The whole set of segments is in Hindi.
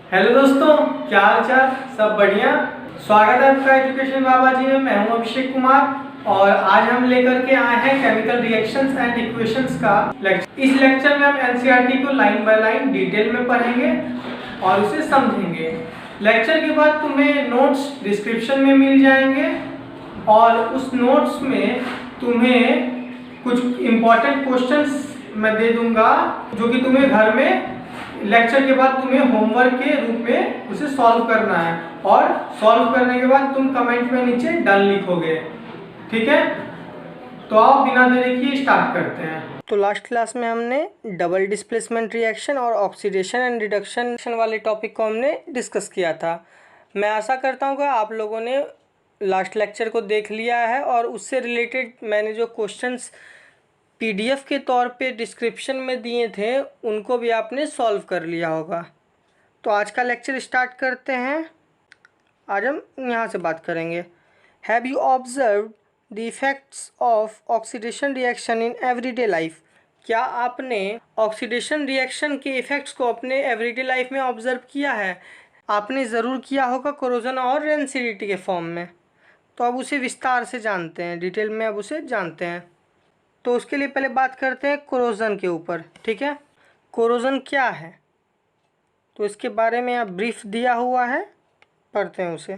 हेलो दोस्तों, क्या हाल चाल? सब बढ़िया। स्वागत है आपका एजुकेशन बाबा जी में। मैं हूं अभिषेक कुमार और आज हम लेकर के आए हैं केमिकल रिएक्शंस एंड इक्वेशंस का लेक्चर। इस लेक्चर में हम एनसीईआरटी को लाइन बाय लाइन डिटेल में पढ़ेंगे और उसे समझेंगे। लेक्चर के बाद तुम्हें नोट्स डिस्क्रिप्शन में मिल जाएंगे और उस नोट्स में तुम्हें कुछ इम्पोर्टेंट क्वेश्चंस मैं दे दूंगा जो कि तुम्हें घर में लेक्चर के बाद तुम्हें होमवर्क के रूप में उसे सॉल्व करना है और सॉल्व करने के बाद तुम कमेंट में नीचे डन लिखोगे। ठीक है, तो आओ बिना देरी किए स्टार्ट करते हैं। तो लास्ट क्लास में हमने डबल डिस्प्लेसमेंट रिएक्शन और ऑक्सीडेशन एंड रिडक्शन वाले टॉपिक को हमने डिस्कस किया था। मैं आशा करता हूँ कि आप लोगों ने लास्ट लेक्चर को देख लिया है और उससे रिलेटेड मैंने जो क्वेश्चंस पीडीएफ के तौर पे डिस्क्रिप्शन में दिए थे उनको भी आपने सॉल्व कर लिया होगा। तो आज का लेक्चर स्टार्ट करते हैं। आज हम यहाँ से बात करेंगे। Have you observe the effects of oxidation reaction in everyday life? क्या आपने ऑक्सीडेशन रिएक्शन के इफ़ेक्ट्स को अपने एवरीडे लाइफ में ऑब्जर्व किया है? आपने ज़रूर किया होगा कोरोजन और रेंसिडिटी के फॉर्म में। तो अब उसे विस्तार से जानते हैं, डिटेल में अब उसे जानते हैं। तो उसके लिए पहले बात करते हैं कोरोजन के ऊपर। ठीक है, कोरोजन क्या है तो इसके बारे में यहाँ ब्रीफ दिया हुआ है, पढ़ते हैं उसे।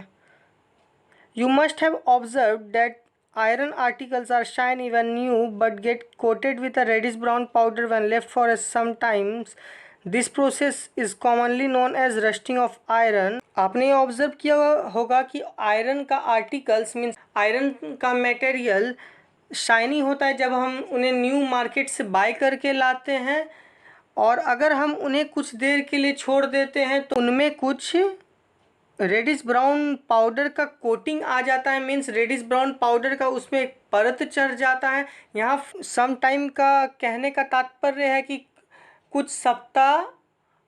You must have observe that iron articles are shiny when new but get coated with a reddish brown powder when left for some times. This process is commonly known as rusting of iron. आपने ये ऑब्जर्व किया होगा कि आयरन का आर्टिकल्स मीन्स आयरन का मटेरियल शाइनी होता है जब हम उन्हें न्यू मार्केट से बाय करके लाते हैं, और अगर हम उन्हें कुछ देर के लिए छोड़ देते हैं तो उनमें कुछ रेडिश ब्राउन पाउडर का कोटिंग आ जाता है। मीन्स रेडिश ब्राउन पाउडर का उसमें एक परत चढ़ जाता है। यहाँ सम टाइम का कहने का तात्पर्य है कि कुछ सप्ताह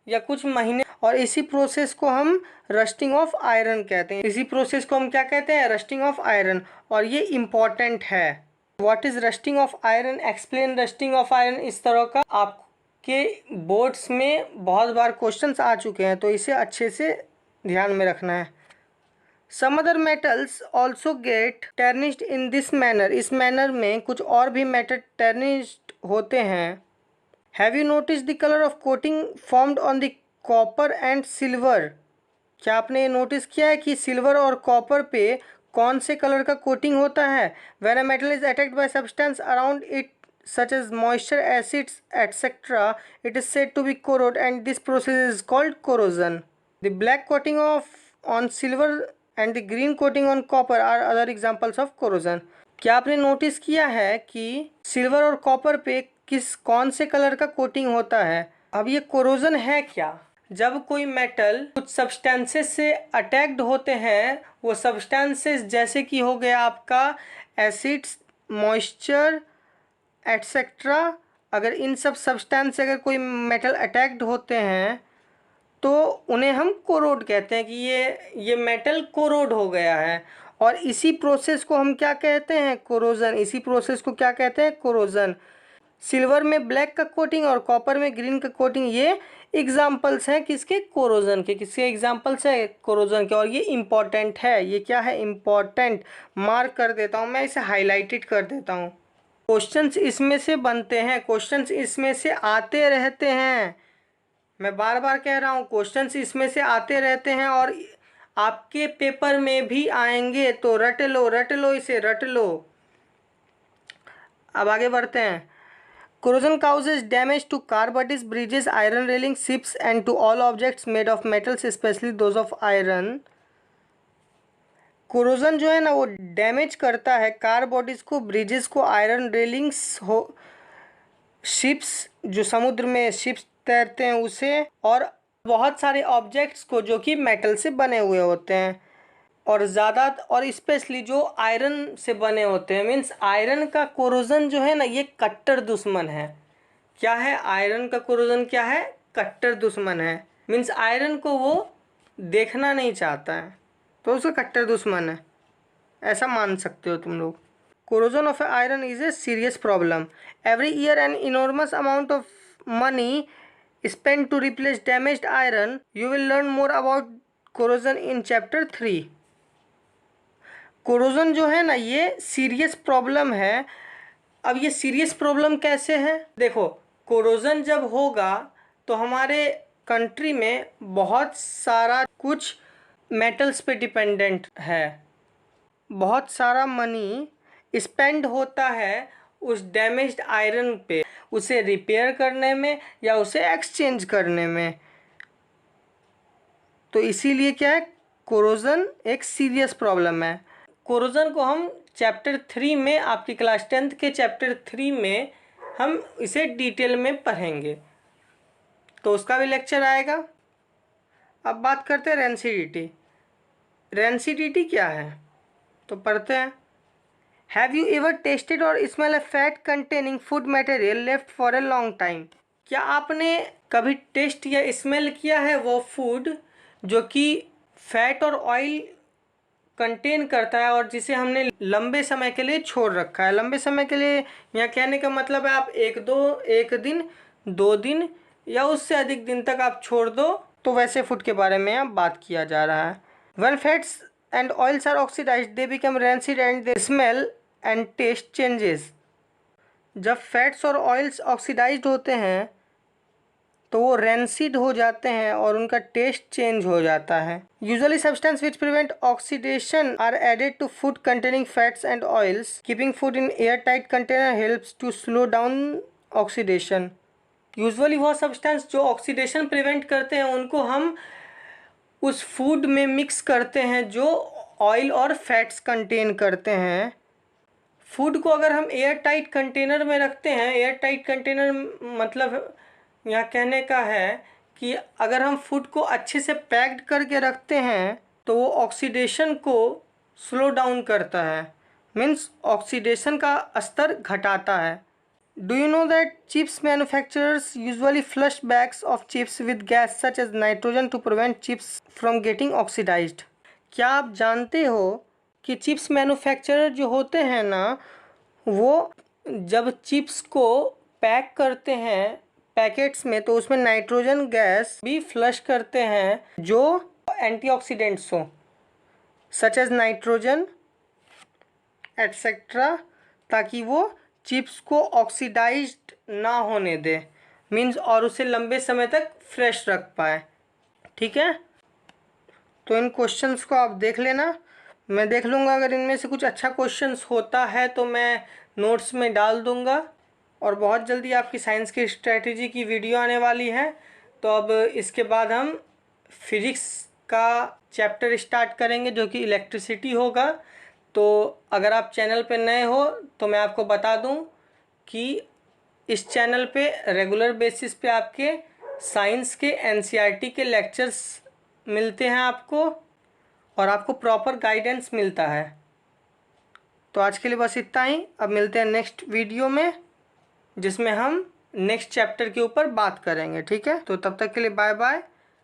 या कुछ महीने, और इसी प्रोसेस को हम रस्टिंग ऑफ आयरन कहते हैं। इसी प्रोसेस को हम क्या कहते हैं? Rusting of iron. और ये इम्पॉर्टेंट है। What is rusting of iron? Explain rusting of iron. इस तरह का आपके बोर्ड्स में बहुत बार क्वेश्चंस आ चुके हैं, तो इसे अच्छे से ध्यान में रखना है। Some other metals also get tarnished in this manner. इस मैनर में कुछ और भी मेटल टर्निश्ड होते हैं। Have you notice the colour of coating formed on the copper and silver? क्या आपने ये नोटिस किया है कि सिल्वर और कॉपर पे कौन से कलर का कोटिंग होता है? When a metal is attacked by substance around it such as moisture, acids, etc., it is said to be corrode and this process is called corrosion. The black coating on silver and the green coating on copper are other examples of corrosion. क्या आपने नोटिस किया है कि सिल्वर और कॉपर पे कौन से कलर का कोटिंग होता है? अब ये कोरोजन है क्या? जब कोई मेटल कुछ सब्सटेंसेस से अटैक्ड होते हैं, वो सब्सटेंसेस जैसे कि हो गया आपका एसिड्स, मॉइस्चर एटसेट्रा, अगर इन सब सब्सटेंस से अगर कोई मेटल अटैक्ड होते हैं तो उन्हें हम कोरोड कहते हैं कि ये मेटल कोरोड हो गया है। और इसी प्रोसेस को हम क्या कहते हैं? कोरोजन। इसी प्रोसेस को क्या कहते हैं? कोरोजन। सिल्वर में ब्लैक का कोटिंग और कॉपर में ग्रीन का कोटिंग, ये एग्जाम्पल्स हैं किसके? कोरोजन के। किसके एग्जाम्पल्स हैं? कोरोजन के। और ये इम्पॉर्टेंट है। ये क्या है? इम्पॉर्टेंट। मार्क कर देता हूँ मैं, इसे हाईलाइटेड कर देता हूँ। क्वेश्चंस इसमें से बनते हैं, क्वेश्चंस इसमें से आते रहते हैं। मैं बार बार कह रहा हूँ, क्वेश्चंस इसमें से आते रहते हैं और आपके पेपर में भी आएंगे। तो रट लो, रट लो, इसे रट लो। अब आगे बढ़ते हैं। Corrosion causes damage to car bodies, bridges, iron railings, ships and to all objects made of metals, especially those of iron. Corrosion जो है ना वो डैमेज करता है कार बॉडीज़ को, ब्रिजेस को, आयरन रेलिंग्स हो, शिप्स जो समुद्र में शिप्स तैरते हैं उसे, और बहुत सारे ऑब्जेक्ट्स को जो कि मेटल से बने हुए होते हैं, और ज़्यादा और स्पेशली जो आयरन से बने होते हैं। मीन्स आयरन का कोरोजन जो है ना ये कट्टर दुश्मन है। क्या है? आयरन का कोरोजन क्या है? कट्टर दुश्मन है। मीन्स आयरन को वो देखना नहीं चाहता है, तो उसका कट्टर दुश्मन है, ऐसा मान सकते हो तुम लोग। Corrosion of iron is a serious problem. Every year an enormous amount of money spent to replace damaged iron. You will learn more about corrosion in chapter 3. Corrosion जो है ना, ये सीरियस प्रॉब्लम है। अब ये सीरियस प्रॉब्लम कैसे है? देखो, कोरोजन जब होगा तो हमारे कंट्री में बहुत सारा कुछ मेटल्स पे डिपेंडेंट है, बहुत सारा मनी स्पेंड होता है उस डैमेज्ड आयरन पे, उसे रिपेयर करने में या उसे एक्सचेंज करने में। तो इसीलिए क्या है, कोरोजन एक सीरियस प्रॉब्लम है। कोरोजन को हम चैप्टर 3 में, आपकी क्लास 10th के चैप्टर 3 में हम इसे डिटेल में पढ़ेंगे, तो उसका भी लेक्चर आएगा। अब बात करते हैं रेंसिडिटी। रेंसिडिटी क्या है तो पढ़ते हैं। हैव यू एवर टेस्टेड और smell a fat containing food material left for a long time? क्या आपने कभी टेस्ट या स्मेल किया है वो फूड जो कि फैट और ऑयल कंटेन करता है और जिसे हमने लंबे समय के लिए छोड़ रखा है? लंबे समय के लिए यहाँ कहने का मतलब है आप एक दिन, 2 दिन या उससे अधिक दिन तक आप छोड़ दो, तो वैसे फूड के बारे में यहाँ बात किया जा रहा है। When fats and oils are oxidized, they become rancid and their smell and taste changes. जब फैट्स और ऑयल्स ऑक्सीडाइज्ड होते हैं तो वो रेंसिड हो जाते हैं और उनका टेस्ट चेंज हो जाता है। Usually substance which prevent oxidation are added to food containing fats and oils. Keeping food in air tight container helps to slow down oxidation. Usually वो सब्सटेंस जो ऑक्सीडेशन प्रिवेंट करते हैं उनको हम उस फूड में मिक्स करते हैं जो ऑयल और फैट्स कंटेन करते हैं। फूड को अगर हम एयर टाइट कंटेनर में रखते हैं, एयर टाइट कंटेनर मतलब यहाँ कहने का है कि अगर हम फूड को अच्छे से पैक्ड करके रखते हैं तो वो ऑक्सीडेशन को स्लो डाउन करता है, मीन्स ऑक्सीडेशन का स्तर घटाता है। Do you know that chips manufacturers usually flush bags of chips with gas such as nitrogen to prevent chips from getting oxidized? क्या आप जानते हो कि चिप्स मैन्युफैक्चरर जो होते हैं ना, वो जब चिप्स को पैक करते हैं पैकेट्स में तो उसमें नाइट्रोजन गैस भी फ्लश करते हैं जो एंटीऑक्सीडेंट्स हो, सच एज नाइट्रोजन एटसेट्रा, ताकि वो चिप्स को ऑक्सीडाइज्ड ना होने दे, मीन्स और उसे लंबे समय तक फ्रेश रख पाए। ठीक है, तो इन क्वेश्चंस को आप देख लेना, मैं देख लूँगा अगर इनमें से कुछ अच्छा क्वेश्चंस होता है तो मैं नोट्स में डाल दूँगा। और बहुत जल्दी आपकी साइंस की स्ट्रेटजी की वीडियो आने वाली है। तो अब इसके बाद हम फिजिक्स का चैप्टर स्टार्ट करेंगे जो कि इलेक्ट्रिसिटी होगा। तो अगर आप चैनल पे नए हो तो मैं आपको बता दूं कि इस चैनल पे रेगुलर बेसिस पे आपके साइंस के एनसीईआरटी के लेक्चर्स मिलते हैं आपको, और आपको प्रॉपर गाइडेंस मिलता है। तो आज के लिए बस इतना ही। अब मिलते हैं नेक्स्ट वीडियो में जिसमें हम नेक्स्ट चैप्टर के ऊपर बात करेंगे। ठीक है, तो तब तक के लिए बाय बाय।